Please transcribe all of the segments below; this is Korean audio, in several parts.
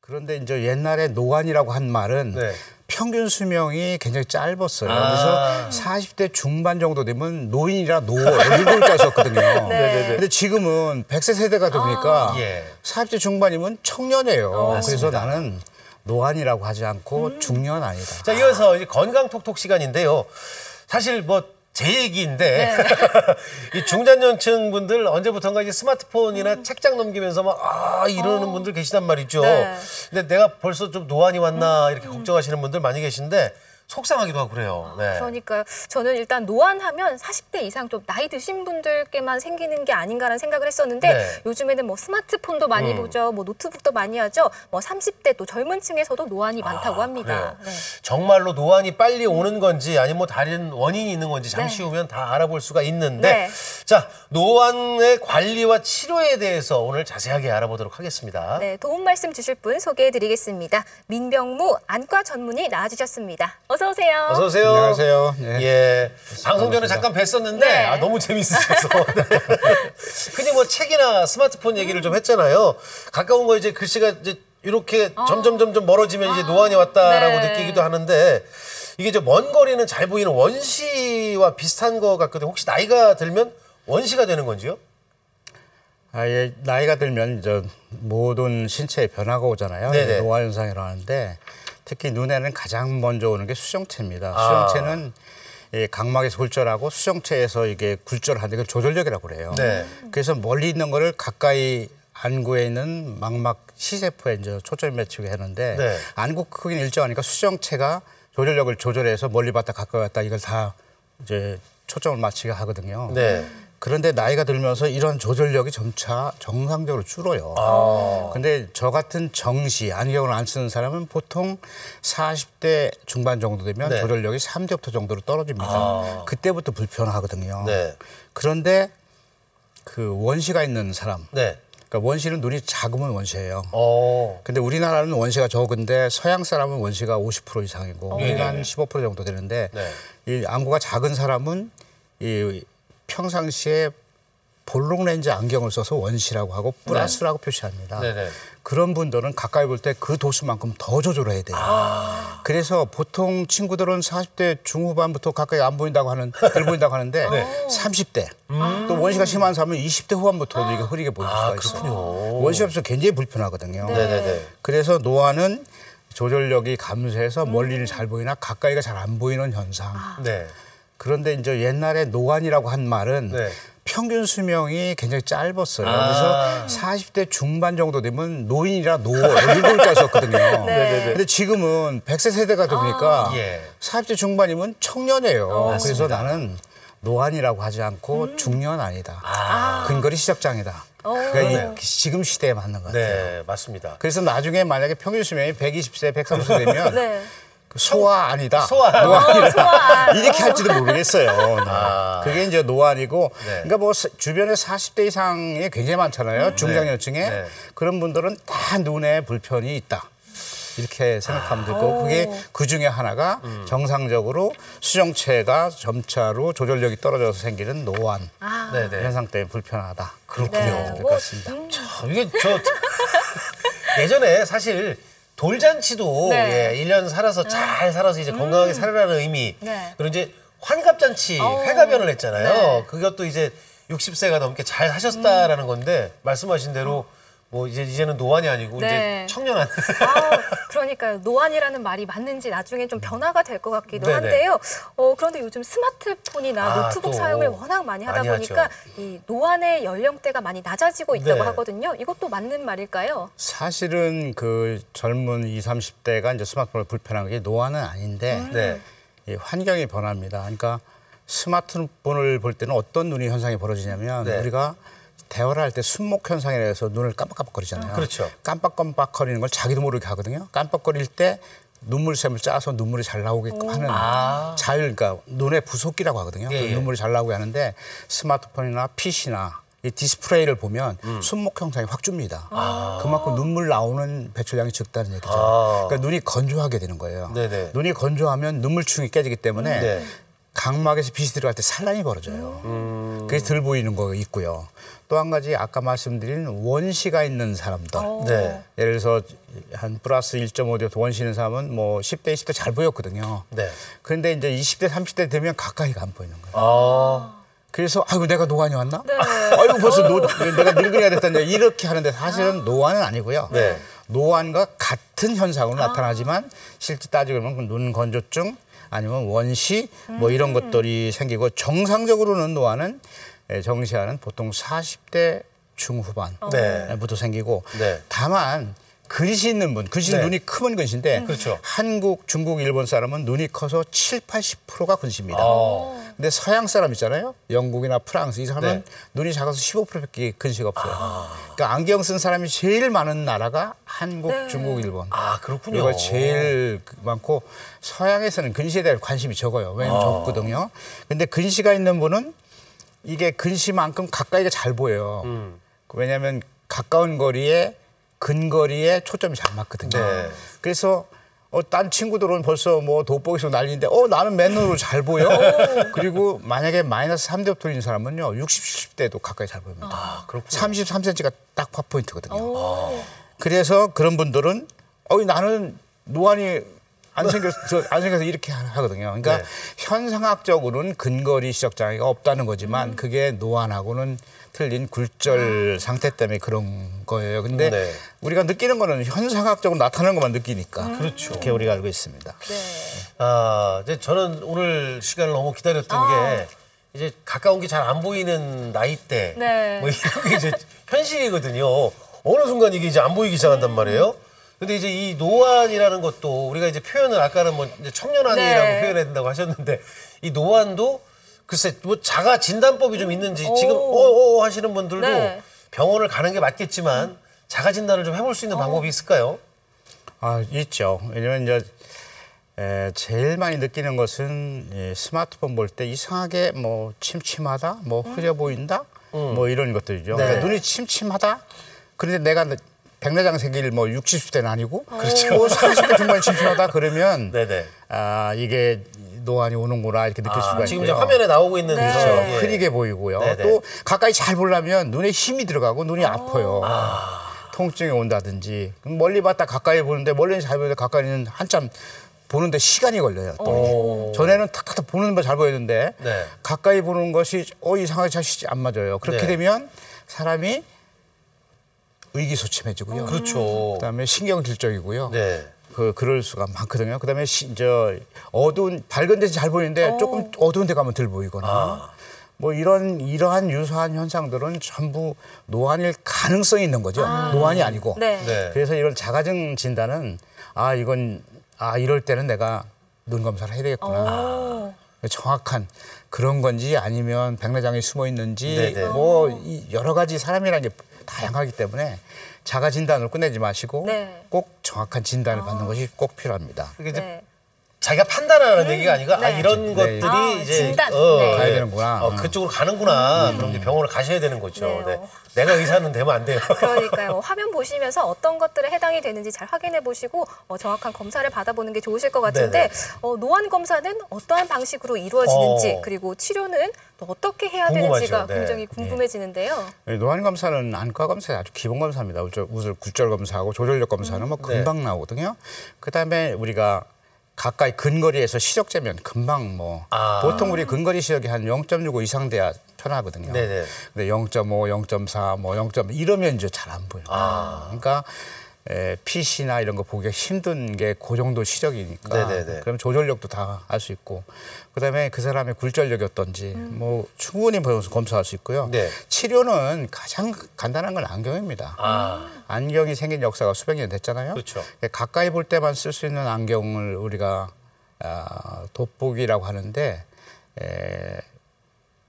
그런데 이제 옛날에 노안이라고 한 말은 네. 평균 수명이 굉장히 짧았어요. 그래서 40대 중반 정도 되면 노인이라 이걸 썼거든요. 네. 근데 지금은 100세 세대가 되니까 예. 40대 중반이면 청년이에요. 그래서 맞습니다. 나는 노안이라고 하지 않고 중년 아니다. 자, 이어서 이제 건강 톡톡 시간인데요. 사실 뭐 제 얘기인데 이 중장년층 분들 언제부턴가 이제 스마트폰이나 책장 넘기면서 막 이러는 분들 계시단 말이죠. 네. 근데 내가 벌써 좀 노안이 왔나 이렇게 걱정하시는 분들 많이 계신데 속상하기도 하고 그래요. 네. 그러니까요. 저는 일단 노안하면 40대 이상 좀 나이 드신 분들께만 생기는 게 아닌가라는 생각을 했었는데 네. 요즘에는 뭐 스마트폰도 많이 보죠. 뭐 노트북도 많이 하죠. 뭐 30대 또 젊은 층에서도 노안이 많다고 합니다. 그래요. 정말로 노안이 빨리 오는 건지 아니면 뭐 다른 원인이 있는 건지 잠시 네. 후면 다 알아볼 수가 있는데 네. 자, 노안의 관리와 치료에 대해서 오늘 자세하게 알아보도록 하겠습니다. 네, 도움 말씀 주실 분 소개해드리겠습니다. 민병무 안과 전문의 나와주셨습니다. 어서 오세요. 어서 오세요. 안녕하세요. 네. 예. 방송 전에 잠깐 뵀었는데 네. 너무 재밌으셔서. 네. 흔히 뭐 책이나 스마트폰 얘기를 좀 했잖아요. 가까운 거 이제 글씨가 이제 이렇게 점점 멀어지면 이제 노안이 왔다라고 네. 느끼기도 하는데 이게 이제 먼 거리는 잘 보이는 원시와 비슷한 거 같거든요. 혹시 나이가 들면 원시가 되는 건지요? 예, 나이가 들면 이제 모든 신체에 변화가 오잖아요. 네네. 노화 현상이라고 하는데 특히 눈에는 가장 먼저 오는 게 수정체입니다. 아. 수정체는 이 각막에서 굴절하고 수정체에서 이게 굴절하는 걸 조절력이라고 그래요. 네. 그래서 멀리 있는 거를 가까이 안구에 있는 망막 시세포에 이제 초점이 맞추게 하는데 네. 안구 크기는 일정하니까 수정체가 조절력을 조절해서 멀리 봤다 가까이 봤다 이걸 다 이제 초점을 맞추게 하거든요. 네. 그런데 나이가 들면서 이런 조절력이 점차 정상적으로 줄어요. 근데 저 같은 정시, 안경을 안 쓰는 사람은 보통 40대 중반 정도 되면 네. 조절력이 3디옵터 정도로 떨어집니다. 그때부터 불편하거든요. 네. 그런데 그 원시가 있는 사람, 네. 그러니까 원시는 눈이 작으면 원시예요. 어. 근데 우리나라는 원시가 적은데 서양 사람은 원시가 50% 이상이고 우리는 한 15% 정도 되는데 네. 이 안구가 작은 사람은 이 평상시에 볼록 렌즈 안경을 써서 원시라고 하고 플러스라고 표시합니다. 네네. 그런 분들은 가까이 볼 때 그 도수만큼 더 조절해야 돼요. 그래서 보통 친구들은 40대 중후반부터 가까이 안 보인다고 하는데 30대 또 원시가 심한 사람은 20대 후반부터도 이게 흐리게 보일 수가 있어요. 그렇군요. 원시 없어서 굉장히 불편하거든요. 네네네. 그래서 노안은 조절력이 감소해서 멀리는 잘 보이나 가까이가 잘 안 보이는 현상. 네. 그런데 이제 옛날에 노안이라고 한 말은 네. 평균 수명이 굉장히 짧았어요. 그래서 40대 중반 정도 되면 노인이라 이걸 썼거든요. 근데 지금은 100세 세대가 되니까 예. 40대 중반이면 청년이에요. 그래서 나는 노안이라고 하지 않고 중년 아니다. 근거리 시작장이다. 그러니까 지금 시대에 맞는 것 같아요. 네, 맞습니다. 그래서 나중에 만약에 평균 수명이 120세, 130세 되면 네. 소아 아니다. 소아. 노안이다. 소아. 이렇게 할지도 모르겠어요. 네. 아. 그게 이제 노안이고, 네. 그러니까 뭐 주변에 40대 이상이 굉장히 많잖아요. 중장년층에. 네. 그런 분들은 다 눈에 불편이 있다. 이렇게 생각하면 되고, 그게 그 중에 하나가 정상적으로 수정체가 점차로 조절력이 떨어져서 생기는 노안 네네. 현상 때문에 불편하다. 그렇군요. 될 것 같습니다. 이게 예전에 사실 돌잔치도 네. 1년 살아서 잘 살아서 이제 건강하게 살아라는 의미. 네. 그리고 이제 환갑잔치 회가변을 했잖아요. 네. 그것도 이제 60세가 넘게 잘 사셨다라는 건데 말씀하신 대로 뭐 이제는 노안이 아니고 네. 이제 청년안. 그러니까요. 노안이라는 말이 맞는지 나중에 좀 변화가 될 것 같기도 네네. 한데요. 그런데 요즘 스마트폰이나 노트북 또 사용을 워낙 많이 하다 많이 보니까 하죠. 이 노안의 연령대가 많이 낮아지고 있다고 네. 하거든요. 이것도 맞는 말일까요? 사실은 그 젊은 20, 30대가 이제 스마트폰을 불편한 게 노안은 아닌데 네. 이 환경이 변합니다. 그러니까 스마트폰을 볼 때는 어떤 눈의 현상이 벌어지냐면 네. 우리가 대화를 할 때 순목 현상이라 해서 눈을 깜빡깜빡거리잖아요. 그렇죠. 깜빡깜빡거리는 걸 자기도 모르게 하거든요. 깜빡거릴 때 눈물샘을 짜서 눈물이 잘 나오게끔 하는 자율, 그러니까 눈의 부속기라고 하거든요. 예, 그 예. 눈물이 잘 나오게 하는데 스마트폰이나 PC나 이 디스플레이를 보면 순목 현상이 확 줍니다. 그만큼 눈물 나오는 배출량이 적다는 얘기죠. 그러니까 눈이 건조하게 되는 거예요. 네네. 눈이 건조하면 눈물충이 깨지기 때문에 네. 각막에서 빛이 들어갈 때 산란이 벌어져요. 그게 덜 보이는 거 있고요. 또 한 가지 아까 말씀드린 원시가 있는 사람들. 네. 예를 들어서 한 플러스 1.5대 원시 있는 사람은 뭐 10대, 20대 잘 보였거든요. 네. 그런데 이제 20대, 30대 되면 가까이가 안 보이는 거예요. 아. 그래서 아이고 내가 노안이 왔나? 네. 아이고 벌써 내가 늙은이가 됐다냐 이렇게 하는데 사실은 노안은 아니고요. 네. 노안과 같은 현상으로 나타나지만 실제 따지고 보면 눈 건조증 아니면 원시 뭐 이런 것들이 생기고 정상적으로는 노안은 정시하는 보통 40대 중후반부터 네. 생기고 네. 다만 근시 있는 분, 근시는 네. 눈이 크면 근시인데 그렇죠. 한국, 중국, 일본 사람은 눈이 커서 7, 80%가 근시입니다. 근데 서양 사람 있잖아요. 영국이나 프랑스 이 사람은 네. 눈이 작아서 15%밖에 근시가 없어요. 그러니까 안경 쓴 사람이 제일 많은 나라가 한국, 네. 중국, 일본. 아, 그렇군요. 이거 제일 많고 서양에서는 근시에 대한 관심이 적어요. 왜냐면 적거든요. 근데 근시가 있는 분은 이게 근시만큼 가까이가 잘 보여요. 왜냐하면 가까운 거리에 근거리에 초점이 잘 맞거든요. 네. 그래서 딴 친구들은 벌써 뭐 돋보기 속 난리인데 나는 맨눈으로 잘 보여. 그리고 만약에 마이너스 3대 있는 사람은요 60, 70대도 가까이 잘 보입니다. 아, 그렇군요. 33cm가 딱 포인트거든요. 그래서 그런 분들은 나는 노안이 안 생겨서 이렇게 하거든요. 그러니까 네. 현상학적으로는 근거리 시적 장애가 없다는 거지만 그게 노안하고는 틀린 굴절 상태 때문에 그런 거예요. 근데 네. 우리가 느끼는 거는 현상학적으로 나타나는 것만 느끼니까 그렇죠. 이렇게 우리가 알고 있습니다. 네. 아, 이제 저는 오늘 시간을 너무 기다렸던 게 이제 가까운 게 잘 안 보이는 나이대 네. 뭐 이런 게 이제 현실이거든요. 어느 순간 이게 이제 안 보이기 시작한단 말이에요. 근데 이제 이 노안이라는 것도 우리가 이제 표현을 아까는 뭐 이제 청년안이라고 네. 표현해야 된다고 하셨는데 이 노안도 글쎄 뭐 자가 진단법이 좀 있는지 오. 지금 하시는 분들도 네. 병원을 가는 게 맞겠지만 자가 진단을 좀 해볼 수 있는 방법이 있을까요? 있죠. 왜냐면 이제 제일 많이 느끼는 것은 스마트폰 볼 때 이상하게 뭐 침침하다, 뭐 흐려 보인다, 뭐 이런 것들이죠. 네. 그러니까 눈이 침침하다. 그런데 내가 백내장 생길 뭐 60대는 아니고, 그렇죠. 40대 중반에 침침하다 그러면 네네. 이게 노안이 오는구나 이렇게 느낄 수가 있고요. 지금 이제 화면에 나오고 있는 네. 그렇죠. 예. 흐리게 보이고요. 네네. 또 가까이 잘 보려면 눈에 힘이 들어가고 눈이 아파요. 통증이 온다든지 멀리 봤다 가까이 보는데 멀리는 잘 보이는데 가까이는 한참 보는데 시간이 걸려요. 또 이게. 전에는 탁탁탁 보는 거 잘 보였는데 네. 가까이 보는 것이 이상하게 잘 안 맞아요. 그렇게 네. 되면 사람이 의기소침해지고요. 그렇죠. 그다음에 신경질적이고요. 네. 그럴 수가 많거든요. 그다음에 어두운 밝은 데서 잘 보이는데 조금 어두운 데 가면 덜 보이거나 뭐 이러한 유사한 현상들은 전부 노안일 가능성이 있는 거죠. 노안이 아니고. 네. 네. 그래서 이런 자가증 진단은 이럴 때는 내가 눈 검사를 해야 되겠구나. 정확한 그런 건지 아니면 백내장이 숨어 있는지 네네. 여러 가지 사람이라는 게 다양하기 때문에 자가 진단으로 끝내지 마시고 네. 꼭 정확한 진단을 받는 것이 꼭 필요합니다. 그게 이제 네. 자기가 판단하는 얘기가 아니고 네. 이런 네. 것들이 이제 진단. 네. 가야 되는구나. 그쪽으로 가는구나. 그럼 이제 병원을 가셔야 되는 거죠. 네. 네. 내가 의사는 되면 안 돼요. 그러니까요. 화면 보시면서 어떤 것들에 해당이 되는지 잘 확인해 보시고 정확한 검사를 받아보는 게 좋으실 것 같은데 노안 검사는 어떠한 방식으로 이루어지는지 그리고 치료는 또 어떻게 해야 되는지가 네. 굉장히 궁금해지는데요. 노안 검사는 안과 검사의 아주 기본 검사입니다. 굴절 검사하고 조절력 검사는 뭐 금방 나오거든요. 그다음에 우리가 가까이 근거리에서 시력재면 금방 보통 우리 근거리 시력이 한 0.65 이상 돼야 편하거든요. 네네. 근데 0.5, 0.4, 0.1 이러면 이제 잘 안 보여요. 그러니까 PC나 이런 거 보기가 힘든 게 그 정도 시력이니까. 네네네. 그럼 조절력도 다 알 수 있고. 그다음에 그 사람의 굴절력이 어떤지 충분히 검사할 수 있고요. 네. 치료는 가장 간단한 건 안경입니다. 안경이 생긴 역사가 수백 년 됐잖아요. 그렇죠. 가까이 볼 때만 쓸 수 있는 안경을 우리가 돋보기라고 하는데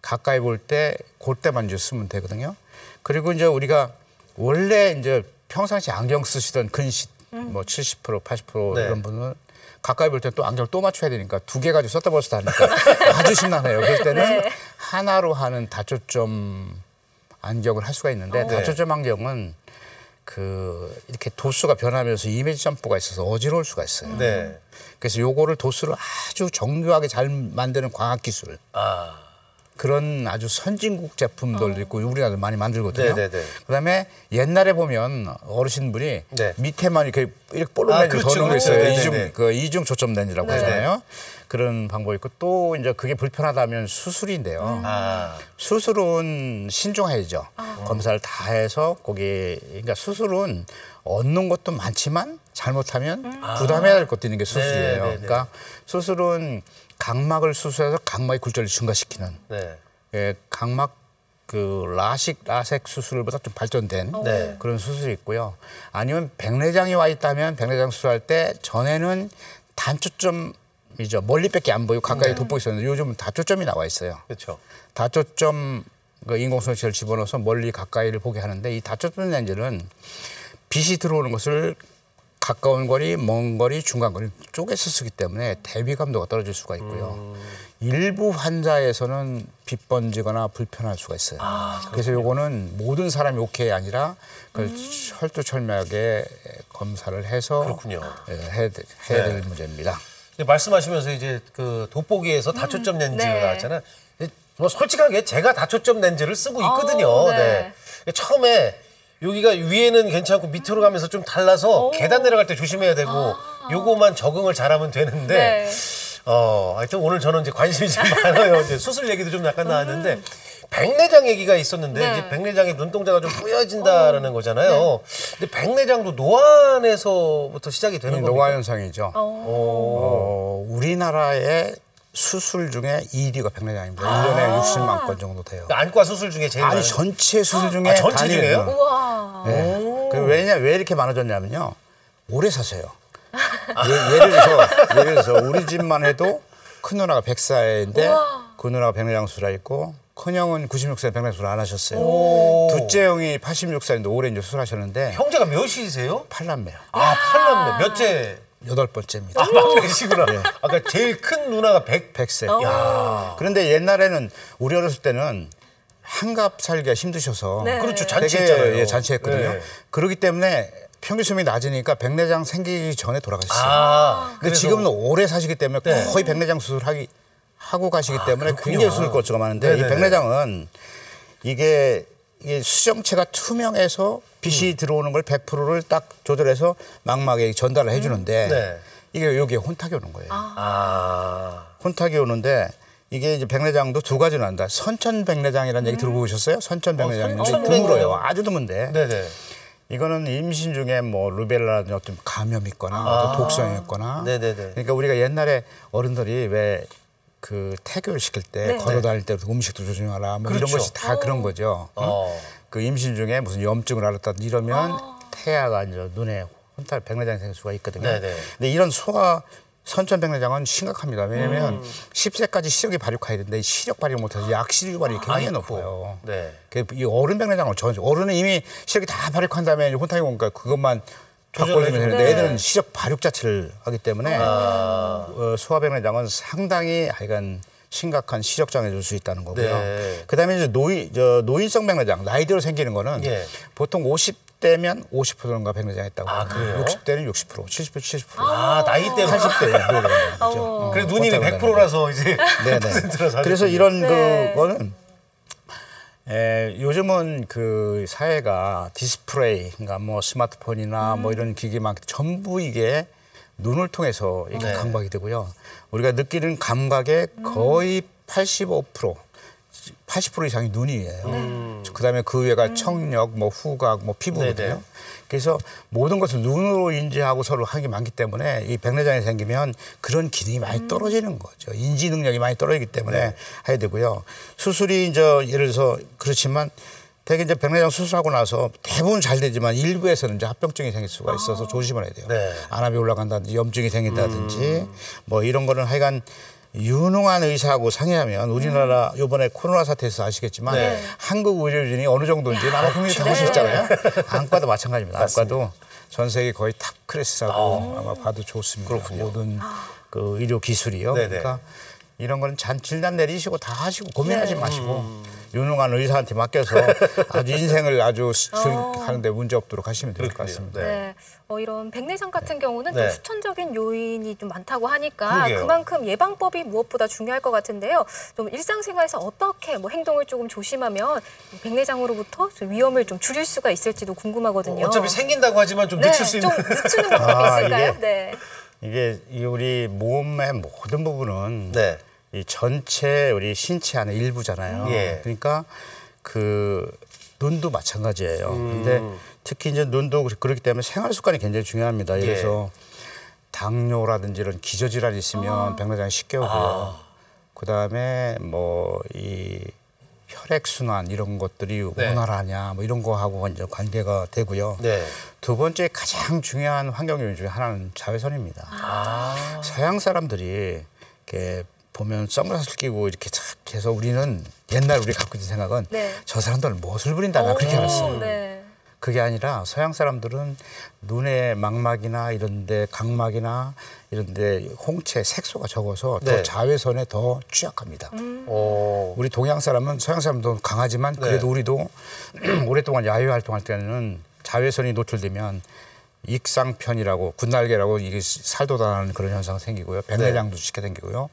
가까이 볼 때 그때만 이제 쓰면 되거든요. 그리고 이제 우리가 원래 이제 평상시 안경 쓰시던 근시 뭐 70%, 80% 네. 이런 분은 가까이 볼 때 또 안경을 또 맞춰야 되니까 2개 가지고 썼다 벌써 하니까 아주 심란해요. 그럴 때는 네. 하나로 하는 다초점 안경을 할 수가 있는데 다초점 안경은 이렇게 도수가 변하면서 이미지 점프가 있어서 어지러울 수가 있어요. 네. 그래서 요거를 도수를 아주 정교하게 잘 만드는 광학 기술. 그런 아주 선진국 제품들도 있고 우리나라도 많이 만들거든요. 네네네. 그다음에 옛날에 보면 어르신분이 네. 밑에만 이렇게 볼록 렌즈 그렇죠, 도는 거 그렇죠. 있어요. 네네네. 이중 초점 렌즈라고 네. 하잖아요. 그런 방법이 있고 또 이제 그게 불편하다면 수술인데요. 수술은 신중해야죠. 검사를 다 해서 거기 그러니까 수술은 얻는 것도 많지만 잘못하면 부담해야 될 것도 있는 게 수술이에요. 네네네. 그러니까 수술은 각막을 수술해서 각막의 굴절을 증가시키는 네. 예, 각막 그 라섹 수술보다 좀 발전된 네. 그런 수술이 있고요. 아니면 백내장이 와 있다면 백내장 수술할 때 전에는 단초점이죠. 멀리밖에 안 보이고 가까이 돋보고 있었는데 요즘은 다초점이 나와 있어요. 그렇죠. 다초점 그 인공성치를 집어넣어서 멀리 가까이를 보게 하는데 이 다초점 렌즈는 빛이 들어오는 것을 가까운 거리, 먼 거리, 중간 거리 쪼개서 쓰기 때문에 대비감도가 떨어질 수가 있고요. 일부 환자에서는 빛 번지거나 불편할 수가 있어요. 그래서 요거는 모든 사람이 오케이 아니라 그 철두철미하게 검사를 해서 그렇군요. 해야 될 문제입니다. 말씀하시면서 이제 그 돋보기에서 다초점 렌즈가 네. 나왔잖아요. 뭐 솔직하게 제가 다초점 렌즈를 쓰고 있거든요. 네. 네. 처음에 여기가 위에는 괜찮고 밑으로 가면서 좀 달라서 계단 내려갈 때 조심해야 되고 요거만 적응을 잘하면 되는데 네. 하여튼 오늘 저는 이제 관심이 좀 많아요. 이제 수술 얘기도 좀 약간 나왔는데 백내장 얘기가 있었는데 네. 이제 백내장의 눈동자가 좀 뿌여진다라는 거잖아요. 근데 백내장도 노안에서부터 시작이 되는 겁니까? 노화 현상이죠. 오. 우리나라의 수술 중에 1위가 백내장입니다. 1년에 60만 건 정도 돼요. 안과 수술 중에 제일 아니 많은 전체 수술 중에 전체 단위예요. 중에요? 우와. 네. 왜 이렇게 많아졌냐면요. 오래 사세요. 예를 들어서 우리 집만 해도 큰 누나가 100살인데 우와. 그 누나가 백내장 수술했고 큰형은 96살 백내장 수술 안 하셨어요. 오. 둘째 형이 86살인데 올해 이제 수술하셨는데 형제가 몇이세요? 8남매요. 아, 8남매. 몇째? 8번째입니다. 아, 막내시구나. 아까 제일 큰 누나가 100세. 야. 그런데 옛날에는 우리 어렸을 때는 한갑 살기가 힘드셔서 네. 그렇죠. 되게 잔치했잖아요. 잔치했거든요. 네. 그렇기 때문에 평균 수명이 낮으니까 백내장 생기기 전에 돌아가셨어요. 아, 근데 그래서 지금은 오래 사시기 때문에 네. 거의 백내장 하고 가시기 때문에 그렇군요. 굉장히 수술 건수가 많은데 네네네. 이 백내장은 이게 수정체가 투명해서 빛이 들어오는 걸 100%를 딱 조절해서 망막에 전달을 해주는데 네. 이게 여기에 혼탁이 오는 거예요. 혼탁이 오는데 이게 이제 백내장도 두 가지로 난다. 선천백내장이라는 얘기 들어보셨어요? 선천백내장인데 선천백내장. 드물어요. 아주 드문데. 네네. 이거는 임신 중에 뭐 루벨라라든지 어떤 감염이 있거나 어떤 독성이 있거나. 네네네. 그러니까 우리가 옛날에 어른들이 왜 그 태교를 시킬 때 네. 걸어 다닐 때 음식도 조심하라 뭐 이런 그렇죠. 것이 다 그런 거죠. 그 임신 중에 무슨 염증을 앓았다든지 이러면 태아가 이제 눈에 혼탁 백내장이 생길 수가 있거든요. 네네. 근데 이런 선천백내장은 심각합니다. 왜냐하면 10세까지 시력이 발육해야 되는데 시력 발육 못해서 약실 유발이 굉장히 아이고. 높아요. 네. 이 어른 백내장은 어른은 이미 시력이 다 발육한 다음에 혼탁이 오니까 그것만 바꿔주면 되는데 네. 애들은 시력 발육 자체를 하기 때문에 소아백내장은 상당히 하여간 심각한 시력 장애를 줄 수 있다는 거고요. 네. 그다음에 이제 노인성 백내장 나이 들어 생기는 거는 예. 보통 50대면 50%인가 백내장 있다고. 아, 그래요? 60대는 60%, 70대 70%. 아, 나이 때문에. 80대 거죠. 그래 누님이 100%라서 이제 네네. 100%라서 그래서 이런 네. 그거는 요즘은 그 사회가 디스플레이, 그러니까 뭐 스마트폰이나 뭐 이런 기기만 전부 이게 눈을 통해서 이게 네. 감각이 되고요. 우리가 느끼는 감각의 거의 80% 이상이 눈이에요. 그다음에 그 외가 청력, 뭐 후각, 뭐 피부거든요. 네네. 그래서 모든 것을 눈으로 인지하고 서로 하는 게 많기 때문에 이 백내장이 생기면 그런 기능이 많이 떨어지는 거죠. 인지 능력이 많이 떨어지기 때문에 해야 되고요. 수술이 이제 예를 들어서 그렇지만 되게 이제 백내장 수술하고 나서 대부분 잘 되지만 일부에서는 이제 합병증이 생길 수가 있어서 조심을 해야 돼요. 네. 안압이 올라간다든지 염증이 생긴다든지 뭐 이런 거는 하여간 유능한 의사하고 상의하면 우리나라 이번에 코로나 사태에서 아시겠지만 네. 한국 의료진이 어느 정도인지 아마 국민이 다 보셨잖아요. 안과도 마찬가지입니다. 안과도 전 세계 거의 탑 클래스라고 아마 봐도 좋습니다. 그렇군요. 모든 그 의료 기술이요. 네네. 그러니까 이런 거는 진단 내리시고 다 하시고 고민하지 마시고 유능한 의사한테 맡겨서 아주 인생을 아주 하는데 문제 없도록 하시면 될 것 같습니다. 네. 이런 백내장 같은 경우는 네. 또 후천적인 요인이 좀 많다고 하니까 그러게요. 그만큼 예방법이 무엇보다 중요할 것 같은데요. 좀 일상생활에서 어떻게 뭐 행동을 조금 조심하면 백내장으로부터 좀 위험을 좀 줄일 수가 있을지도 궁금하거든요. 어차피 생긴다고 하지만 좀 늦출 수 있는. 좀 늦추는 방법이 있을까요? 네. 이게 우리 몸의 모든 부분은 네. 이 전체 우리 신체 안의 일부잖아요. 예. 그러니까 그 눈도 마찬가지예요. 근데 특히 이제 눈도 그렇기 때문에 생활 습관이 굉장히 중요합니다. 예를 들어서 당뇨라든지 이런 기저질환이 있으면 백내장이 쉽게 오고요. 그다음에 뭐 이 혈액 순환 이런 것들이 원활하냐 뭐 이런 거하고 이제 관계가 되고요. 네. 두 번째 가장 중요한 환경 요인 중에 하나는 자외선입니다. 서양 사람들이 이렇게 보면 선글라스를 끼고 이렇게 착 해서 우리는 옛날 우리 갖고 있는 생각은 네. 저 사람들은 무엇을 부린다 나 그렇게 알았어요. 네. 그게 아니라 서양 사람들은 눈의 망막이나 이런데 각막이나 이런데 홍채 색소가 적어서 네. 더 자외선에 더 취약합니다. 오. 우리 동양 사람은 서양 사람도 강하지만 그래도 우리도 오랫동안 야외 활동할 때는 자외선이 노출되면 익상편이라고 군날개라고 이게 살도다는 그런 현상이 생기고요. 백내장도 쉽게 생기고요.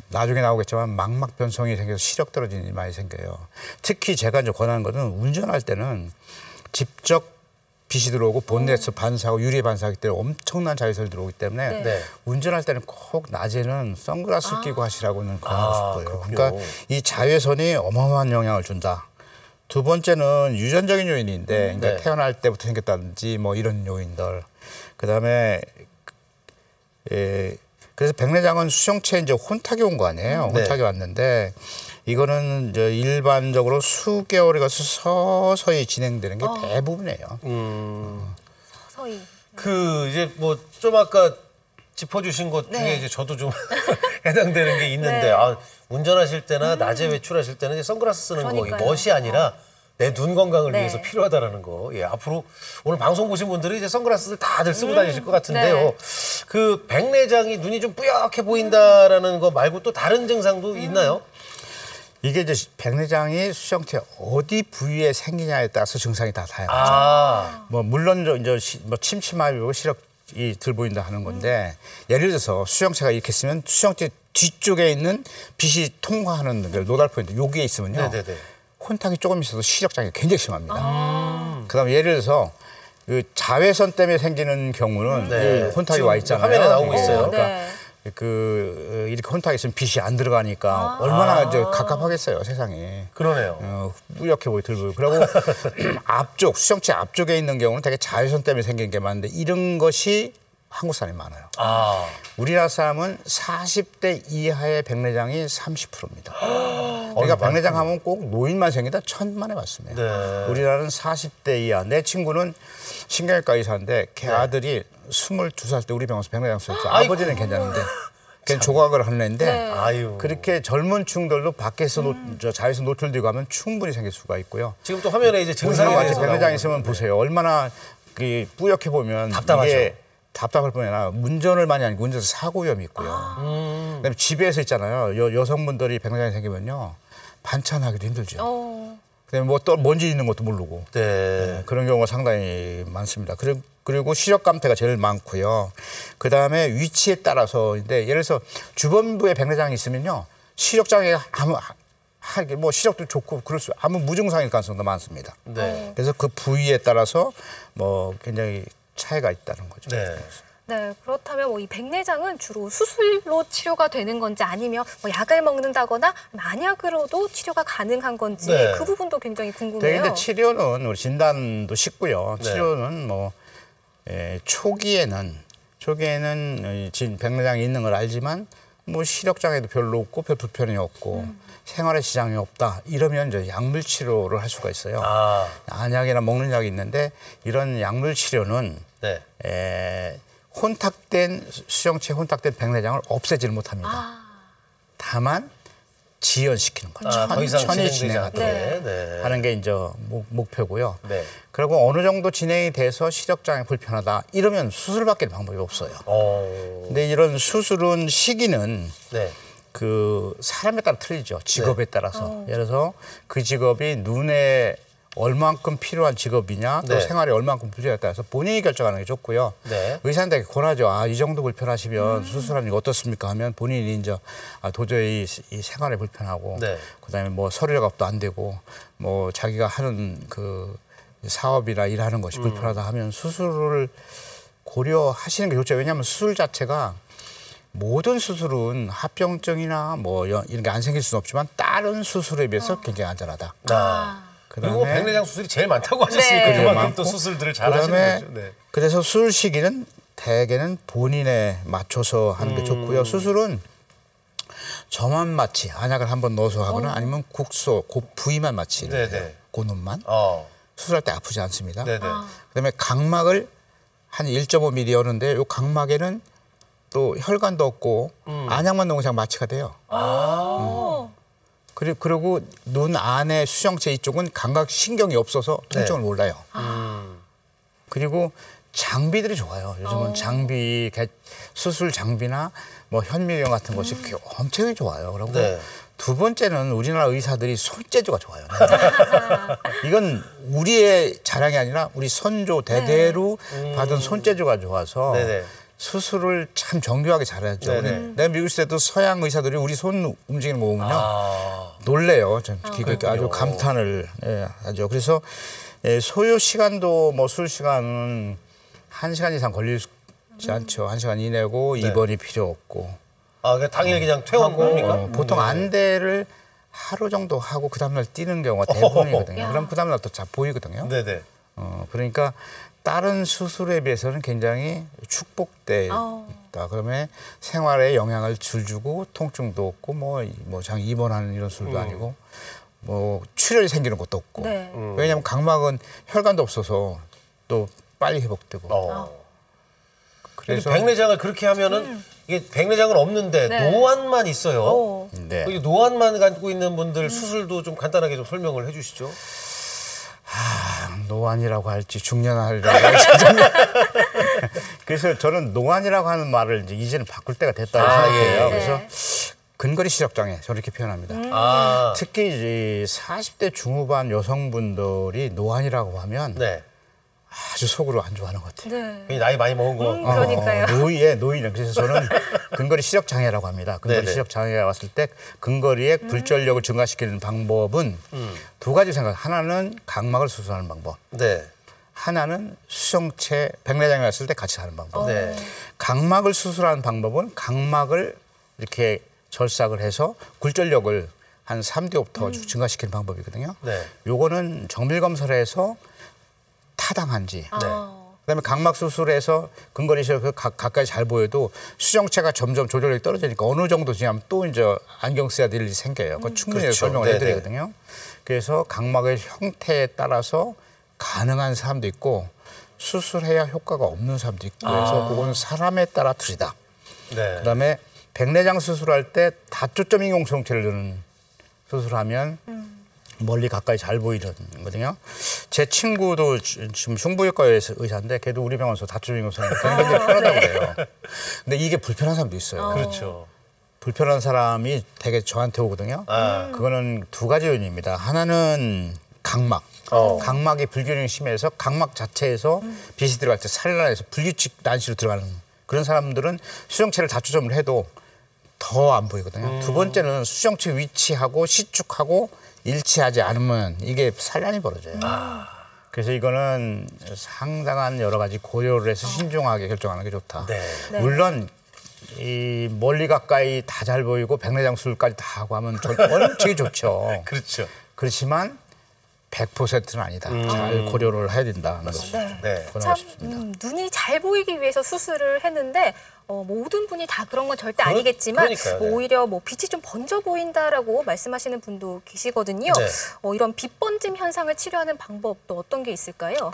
나중에 나오겠지만 망막 변성이 생겨서 시력 떨어지는 일이 많이 생겨요. 특히 제가 이제 권하는 것은 운전할 때는 직접 빛이 들어오고 본넷에서 반사하고 유리에 반사하기 때문에 엄청난 자외선이 들어오기 때문에 네. 운전할 때는 꼭 낮에는 선글라스 끼고 하시라고는 권하고 싶어요. 그렇군요. 그러니까 이 자외선이 어마어마한 영향을 준다. 두 번째는 유전적인 요인인데 그러니까 네. 태어날 때부터 생겼다든지 뭐 이런 요인들. 그다음에 그래서 백내장은 수정체에 이제 혼탁이 온 거 아니에요. 네. 혼탁이 왔는데 이거는 이제 일반적으로 수개월에 가서 서서히 진행되는 게 대부분이에요. 서서히. 그 이제 뭐 좀 아까 짚어주신 것 중에 네. 이제 저도 좀 해당되는 게 있는데 네. 운전하실 때나 낮에 외출하실 때는 이제 선글라스 쓰는 거 이게 그러니까요. 멋이 아니라 내 눈 건강을 네. 위해서 필요하다라는 거. 예, 앞으로 오늘 방송 보신 분들이 이제 선글라스를 다들 쓰고 다니실 것 같은데요. 네. 그 백내장이 눈이 좀 뿌옇게 보인다라는 거 말고 또 다른 증상도 있나요? 이게 이제 백내장이 수정체 어디 부위에 생기냐에 따라서 증상이 다 다양하죠. 아, 뭐 물론 뭐 침침하고 시력이 덜 보인다 하는 건데 예를 들어서 수정체가 이렇게 있으면 수정체 뒤쪽에 있는 빛이 통과하는 그 노달 포인트 여기에 있으면요. 네네네. 혼탁이 조금 있어도 시력 장애가 굉장히 심합니다. 그다음에 예를 들어서 그 자외선 때문에 생기는 경우는 네. 이 혼탁이 지금 와 있잖아요. 화면에 나오고 이게. 있어요. 그러니까 네. 이렇게 혼탁이 있으면 빛이 안 들어가니까 얼마나 이제 갑갑하겠어요, 세상에. 그러네요. 뿌옇게 보이 들고 그리고 앞쪽 수정체 앞쪽에 있는 경우는 되게 자외선 때문에 생기는 게 많은데 이런 것이 한국 사람이 많아요. 아, 우리나라 사람은 40대 이하의 백내장이 30%입니다. 그러니까 백내장 하면 꼭 노인만 생긴다 천만에 맞습니다. 네. 우리나라는 40대 이하. 내 친구는 신경외과 의사인데 걔 아들이 22살 때 우리 병원에서 백내장 수술했어요. 아버지는 괜찮은데 걔는 조각을 하는 애인데 네. 아유. 그렇게 젊은 층들도 밖에서 저 자외선 노출되고 하면 충분히 생길 수가 있고요. 지금 또 화면에 이제 증상이 증상이 대해서 백내장 나오고 있으면 보세요. 얼마나 그 뿌옇게 보면 답답하죠. 이게 답답할 뿐 아니라 운전을 많이 하니까 운전에서 사고 위험이 있고요. 그다음에 집에서 있잖아요. 여성분들이 백내장이 생기면요. 반찬하기도 힘들죠. 그다음에 뭐 또 먼지 있는 것도 모르고 네. 그런 경우가 상당히 많습니다. 그리고 시력 감퇴가 제일 많고요. 그다음에 위치에 따라서인데 예를 들어서 주변부에 백내장이 있으면요. 시력 장애가 뭐 시력도 좋고 그럴 수 아무 무증상일 가능성도 많습니다. 네. 그래서 그 부위에 따라서 뭐 굉장히 차이가 있다는 거죠. 네. 네, 그렇다면 뭐 이 백내장은 주로 수술로 치료가 되는 건지 아니면 뭐 약을 먹는다거나 안약으로도 치료가 가능한 건지 네. 그 부분도 굉장히 네, 궁금해요. 근데 치료는 우리 진단도 쉽고요. 네. 치료는 뭐 초기에는 백내장이 있는 걸 알지만 뭐 시력 장애도 별로 없고 별 불편이 없고 생활에 지장이 없다 이러면 이제 약물 치료를 할 수가 있어요. 아, 안약이나 먹는 약이 있는데 이런 약물 치료는 네. 수정체 혼탁된 백내장을 없애지를 못합니다. 다만 지연시키는 거죠. 더 이상 천천히 진행되지 진행하도록 않게. 네. 하는 게 이제 목표고요. 네. 그리고 어느 정도 진행이 돼서 시력장애 불편하다 이러면 수술밖에 방법이 없어요. 어. 근데 이런 수술은 시기는 네. 그 사람에 따라 틀리죠. 직업에 따라서. 예를 들어서 그 직업이 눈에 얼만큼 필요한 직업이냐 또 네. 생활에 얼만큼 필요에 따라서 본인이 결정하는 게 좋고요. 네. 의사한테 권하죠. 아, 이 정도 불편하시면 수술하는 게 어떻습니까 하면 본인이 이제 도저히 이 생활에 불편하고 네. 그다음에 뭐 서류 작업도 안 되고 뭐 자기가 하는 그 사업이나 일하는 것이 불편하다 하면 수술을 고려하시는 게 좋죠. 왜냐하면 수술 자체가 모든 수술은 합병증이나 뭐 이런 게 안 생길 수는 없지만 다른 수술에 비해서 굉장히 안전하다. 그리고 백내장 수술이 제일 많다고 하셨으니까 네. 그만큼 많고, 또 수술들을 잘 그다음에 하시는 거죠. 네. 그래서 수술 시기는 대개는 본인에 맞춰서 하는 게 좋고요. 수술은 점만 마취, 안약을 한번 넣어서 하거나 아니면 국소, 그 부위만 마취를 네네. 해요. 그 놈만. 수술할 때 아프지 않습니다. 네네. 그다음에 각막을 한 1.5mm 여는데 이 각막에는 또 혈관도 없고 안약만 넣으면 그냥 마취가 돼요. 그리고 눈 안에 수정체 이쪽은 감각 신경이 없어서 통증을 몰라요. 그리고 장비들이 좋아요. 요즘은 장비, 수술 장비나 뭐 현미경 같은 것이 엄청 좋아요. 그리고 네. 두 번째는 우리나라 의사들이 손재주가 좋아요. 이건 우리의 자랑이 아니라 우리 선조 대대로 받은 손재주가 좋아서 네네. 수술을 참 정교하게 잘하죠. 네네. 내가 미국 있을 때도 서양 의사들이 우리 손 움직이는 거 보면요. 놀래요. 좀 아주 감탄을 하죠. 그래서 소요 시간도 뭐 수술 시간은 1시간 이상 걸리지 않죠. 1시간 이내고 입원이 필요 없고. 그냥 당일 그냥 퇴원 겁니까? 보통 안대를 하루 정도 하고 그 다음날 뛰는 경우가 대부분이거든요. 그럼 그 다음날 또 잘 보이거든요. 네네. 그러니까 다른 수술에 비해서는 굉장히 축복돼 있다. 그러면 생활에 영향을 줄 주고 통증도 없고 장 입원하는 이런 수술도 아니고 뭐 출혈이 생기는 것도 없고. 네. 왜냐하면 각막은 혈관도 없어서 또 빨리 회복되고. 그래서 백내장을 그렇게 하면은 이게 백내장은 없는데 네. 노안만 있어요. 네. 이 노안만 갖고 있는 분들 수술도 좀 간단하게 좀 설명을 해주시죠. 노안이라고 할지 중년이라고 할지 그래서 저는 노안이라고 하는 말을 이제는 바꿀 때가 됐다고 생각해요. 예. 그래서 근거리 시력장애 저렇게 표현합니다. 특히 이제 40대 중후반 여성분들이 노안이라고 하면 네. 아주 속으로 안 좋아하는 것 같아요. 네. 괜히 나이 많이 먹은 거. 그러니까요. 노인은 그래서 저는 근거리 시력 장애라고 합니다. 근거리 네네. 시력 장애가 왔을 때 근거리의 굴절력을 증가시키는 방법은 두 가지 생각. 하나는 각막을 수술하는 방법. 네. 하나는 수정체 백내장이 왔을 때 같이 하는 방법. 네. 각막을 수술하는 방법은 각막을 이렇게 절삭을 해서 굴절력을 한 3디옵터 증가시키는 방법이거든요. 네. 요거는 정밀 검사를 해서 타당한지. 그다음에 각막 수술에서 근거리 시력을 가까이 잘 보여도 수정체가 점점 조절력이 떨어지니까 어느 정도 지나면 또 이제 안경 써야 될 일이 생겨요. 그거 충분히 그렇죠. 설명을 네네. 해드리거든요. 그래서 각막의 형태에 따라서 가능한 사람도 있고 수술해야 효과가 없는 사람도 있고 그래서 그건 사람에 따라 틀리다. 네. 그다음에 백내장 수술할 때 다초점 인공수정체를 넣는 수술하면 멀리 가까이 잘 보이는 거거든요. 제 친구도 지금 흉부외과 의사인데 걔도 우리 병원에서 다초점 인공수정체 굉장히 편하다고 그래요. 근데 이게 불편한 사람도 있어요. 그렇죠. 불편한 사람이 되게 저한테 오거든요. 그거는 두 가지 요인입니다. 하나는 각막. 각막이 불균형이 심해서 각막 자체에서 빛이 들어갈 때 산란해서 불규칙 난시로 들어가는 그런 사람들은 수정체를 다초점을 해도 더 안 보이거든요. 두 번째는 수정체 위치하고 시축하고 일치하지 않으면 이게 산란이 벌어져요. 그래서 이거는 상당한 여러 가지 고려를 해서 신중하게 결정하는 게 좋다. 네. 물론 이 멀리 가까이 다 잘 보이고 백내장 수술까지 다 하고 하면 엄청 좋죠. 그렇죠. 그렇지만 100%는 아니다. 잘 고려를 해야 된다는 것을 네. 참 권하고 싶습니다. 눈이 잘 보이기 위해서 수술을 했는데 모든 분이 다 그런 건 절대 아니겠지만 그러니까요, 네. 오히려 뭐 빛이 좀 번져 보인다라고 말씀하시는 분도 계시거든요. 네. 이런 빛 번짐 현상을 치료하는 방법도 어떤 게 있을까요?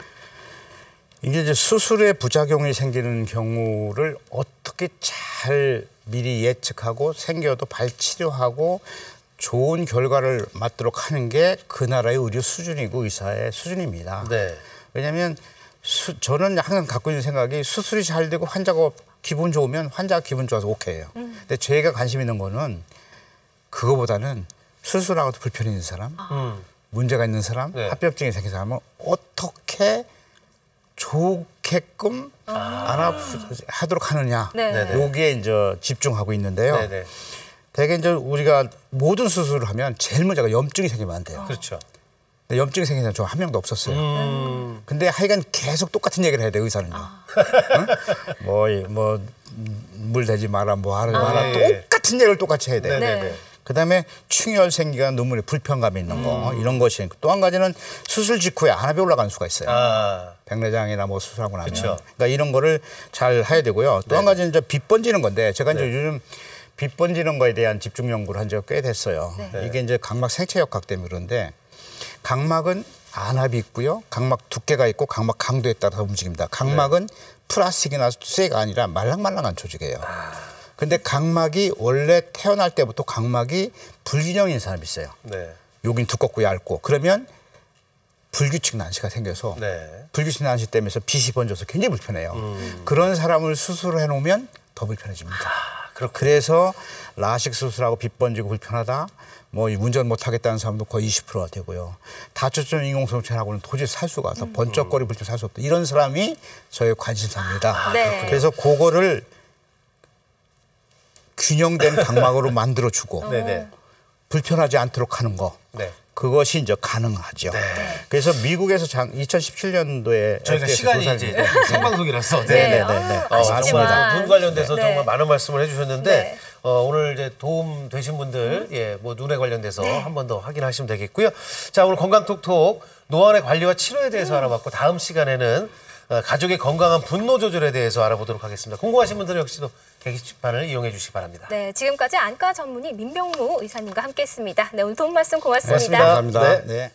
이게 이제 수술에 부작용이 생기는 경우를 어떻게 잘 미리 예측하고 생겨도 발치료하고 좋은 결과를 맞도록 하는 게 그 나라의 의료 수준이고 의사의 수준입니다. 네. 왜냐하면 저는 항상 갖고 있는 생각이 수술이 잘 되고 환자가 기분 좋으면 환자가 기분 좋아서 오케이예요. 근데 제가 관심 있는 거는 그거보다는 수술하고도 불편이 있는 사람, 문제가 있는 사람, 네. 합병증이 생긴 사람은 어떻게 좋게끔 안 하도록 하느냐. 네. 네네. 여기에 이제 집중하고 있는데요. 네네. 대개 이제 우리가 모든 수술을 하면 제일 문제가 염증이 생기면 안 돼요. 그렇죠. 근데 염증이 생긴 사람 저 한 명도 없었어요. 음. 근데 하여간 계속 똑같은 얘기를 해야 돼 의사는요. 응? 물 대지 마라, 뭐 하지 마라. 네. 똑같은 얘기를 똑같이 해야 돼. 네네네. 네. 그다음에 충혈 생기가 눈물에 불편감이 있는 거 이런 것이 또 한 가지는 수술 직후에 안압이 올라가는 수가 있어요. 아. 백내장이나 뭐 수술하고 나면. 그쵸. 그러니까 이런 거를 잘 해야 되고요. 또 한 가지는 이제 빗 번지는 건데 제가 이제 네. 요즘 빗 번지는 거에 대한 집중 연구를 한 지가 꽤 됐어요. 네. 이게 이제 각막 생체 역학 때문에 그런데 각막은 안압이 있고요. 각막 두께가 있고 각막 강도에 따라서 움직입니다. 각막은 플라스틱이나 쇠가 아니라 말랑말랑한 조직이에요. 근데 각막이 원래 태어날 때부터 각막이 불균형인 사람이 있어요. 네. 여긴 두껍고 얇고 그러면 불규칙 난시가 생겨서 네. 불규칙 난시 때문에 빛이 번져서 굉장히 불편해요. 그런 사람을 수술을 해놓으면 더 불편해집니다. 그래서 라식 수술하고 빛 번지고 불편하다. 뭐 운전 못하겠다는 사람도 거의 20%가 되고요. 다초점 인공소음체하고는 도저히 살 수가 없다. 번쩍거리 불편 살 수 없다. 이런 사람이 저의 관심사입니다. 네. 그래서 그거를 균형된 각막으로 만들어주고 네네. 불편하지 않도록 하는 거. 네. 그것이 이제 가능하죠. 그래서 미국에서 2017년도에 저희가 시간이 이제 생방송이라서 네. 정말 아쉽지만. 눈 관련돼서 네. 정말 많은 말씀을 해주셨는데 네. 오늘 이제 도움 되신 분들 뭐 눈에 관련돼서 한 번 더 확인하시면 되겠고요. 자, 오늘 건강톡톡 노안의 관리와 치료에 대해서 알아봤고 다음 시간에는 가족의 건강한 분노 조절에 대해서 알아보도록 하겠습니다. 궁금하신 분들은 역시도 게시판을 이용해 주시기 바랍니다. 네, 지금까지 안과 전문의 민병무 의사님과 함께했습니다. 네, 오늘 도움 말씀 고맙습니다. 고맙습니다. 감사합니다. 네. 네.